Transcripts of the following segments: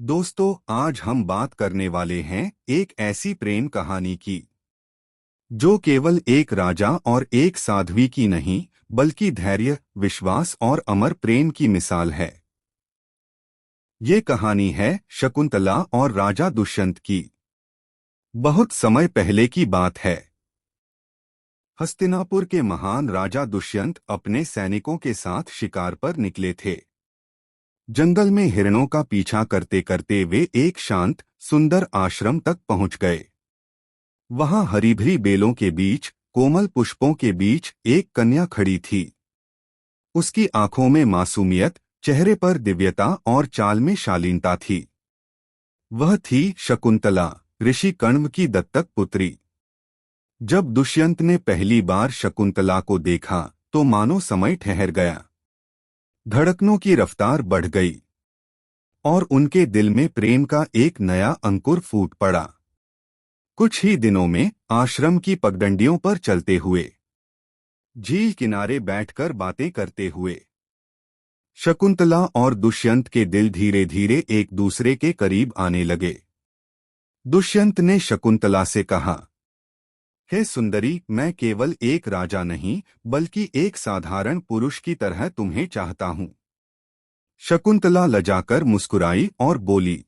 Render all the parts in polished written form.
दोस्तों, आज हम बात करने वाले हैं एक ऐसी प्रेम कहानी की जो केवल एक राजा और एक साध्वी की नहीं, बल्कि धैर्य, विश्वास और अमर प्रेम की मिसाल है। ये कहानी है शकुंतला और राजा दुष्यंत की। बहुत समय पहले की बात है। हस्तिनापुर के महान राजा दुष्यंत अपने सैनिकों के साथ शिकार पर निकले थे। जंगल में हिरणों का पीछा करते करते वे एक शांत, सुंदर आश्रम तक पहुंच गए। वहां हरी भरी बेलों के बीच, कोमल पुष्पों के बीच एक कन्या खड़ी थी। उसकी आंखों में मासूमियत, चेहरे पर दिव्यता और चाल में शालीनता थी। वह थी शकुंतला, ऋषि कण्व की दत्तक पुत्री। जब दुष्यंत ने पहली बार शकुंतला को देखा तो मानो समय ठहर गया। धड़कनों की रफ्तार बढ़ गई और उनके दिल में प्रेम का एक नया अंकुर फूट पड़ा। कुछ ही दिनों में आश्रम की पगडंडियों पर चलते हुए, झील किनारे बैठकर बातें करते हुए, शकुंतला और दुष्यंत के दिल धीरे धीरे एक दूसरे के करीब आने लगे। दुष्यंत ने शकुंतला से कहा, हे सुंदरी, मैं केवल एक राजा नहीं, बल्कि एक साधारण पुरुष की तरह तुम्हें चाहता हूं। शकुंतला लजाकर मुस्कुराई और बोली,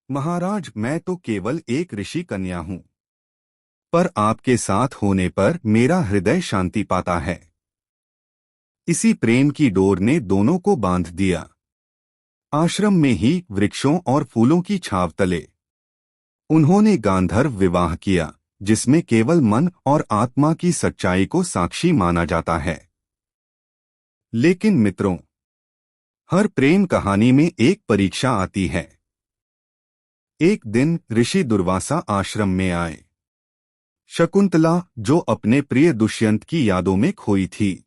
महाराज, मैं तो केवल एक ऋषि कन्या हूं, पर आपके साथ होने पर मेरा हृदय शांति पाता है। इसी प्रेम की डोर ने दोनों को बांध दिया। आश्रम में ही वृक्षों और फूलों की छाव तले उन्होंने गांधर्व विवाह किया, जिसमें केवल मन और आत्मा की सच्चाई को साक्षी माना जाता है। लेकिन मित्रों, हर प्रेम कहानी में एक परीक्षा आती है। एक दिन ऋषि दुर्वासा आश्रम में आए। शकुंतला, जो अपने प्रिय दुष्यंत की यादों में खोई थी,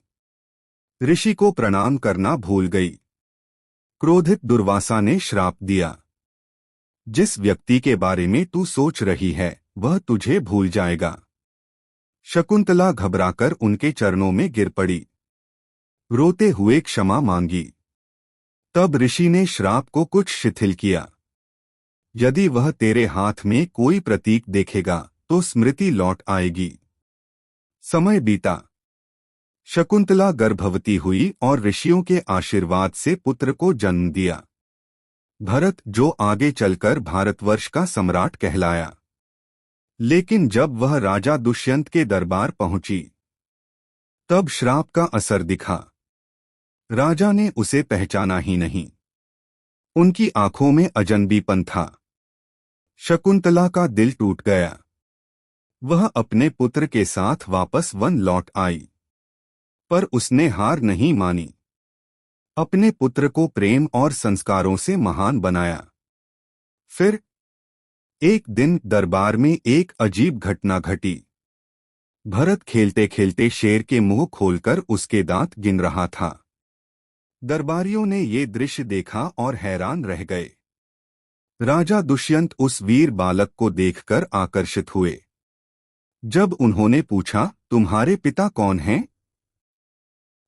ऋषि को प्रणाम करना भूल गई। क्रोधित दुर्वासा ने श्राप दिया, जिस व्यक्ति के बारे में तू सोच रही है वह तुझे भूल जाएगा। शकुंतला घबराकर उनके चरणों में गिर पड़ी, रोते हुए क्षमा मांगी। तब ऋषि ने श्राप को कुछ शिथिल किया। यदि वह तेरे हाथ में कोई प्रतीक देखेगा तो स्मृति लौट आएगी। समय बीता। शकुंतला गर्भवती हुई और ऋषियों के आशीर्वाद से पुत्र को जन्म दिया, भरत, जो आगे चलकर भारतवर्ष का सम्राट कहलाया। लेकिन जब वह राजा दुष्यंत के दरबार पहुंची, तब श्राप का असर दिखा। राजा ने उसे पहचाना ही नहीं। उनकी आंखों में अजनबीपन था। शकुंतला का दिल टूट गया। वह अपने पुत्र के साथ वापस वन लौट आई, पर उसने हार नहीं मानी। अपने पुत्र को प्रेम और संस्कारों से महान बनाया। फिर एक दिन दरबार में एक अजीब घटना घटी। भरत खेलते खेलते शेर के मुंह खोलकर उसके दांत गिन रहा था। दरबारियों ने ये दृश्य देखा और हैरान रह गए। राजा दुष्यंत उस वीर बालक को देखकर आकर्षित हुए। जब उन्होंने पूछा, तुम्हारे पिता कौन हैं?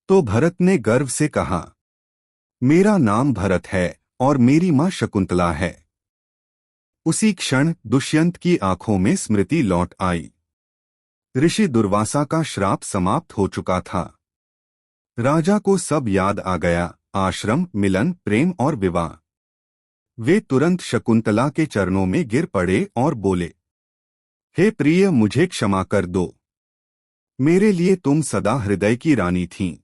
तो भरत ने गर्व से कहा, मेरा नाम भरत है और मेरी मां शकुंतला है। उसी क्षण दुष्यंत की आंखों में स्मृति लौट आई। ऋषि दुर्वासा का श्राप समाप्त हो चुका था। राजा को सब याद आ गया, आश्रम, मिलन, प्रेम और विवाह। वे तुरंत शकुंतला के चरणों में गिर पड़े और बोले, हे प्रिय, मुझे क्षमा कर दो। मेरे लिए तुम सदा हृदय की रानी थीं।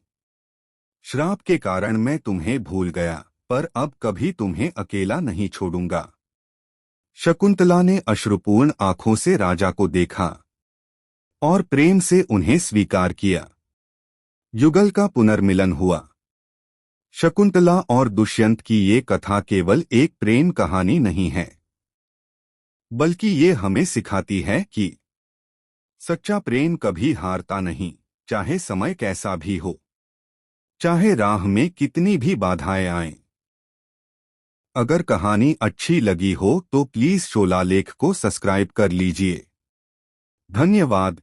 श्राप के कारण मैं तुम्हें भूल गया, पर अब कभी तुम्हें अकेला नहीं छोड़ूंगा। शकुंतला ने अश्रुपूर्ण आंखों से राजा को देखा और प्रेम से उन्हें स्वीकार किया। युगल का पुनर्मिलन हुआ। शकुंतला और दुष्यंत की ये कथा केवल एक प्रेम कहानी नहीं है, बल्कि ये हमें सिखाती है कि सच्चा प्रेम कभी हारता नहीं, चाहे समय कैसा भी हो, चाहे राह में कितनी भी बाधाएं आएं। अगर कहानी अच्छी लगी हो तो प्लीज शोला लेख को सब्सक्राइब कर लीजिए। धन्यवाद।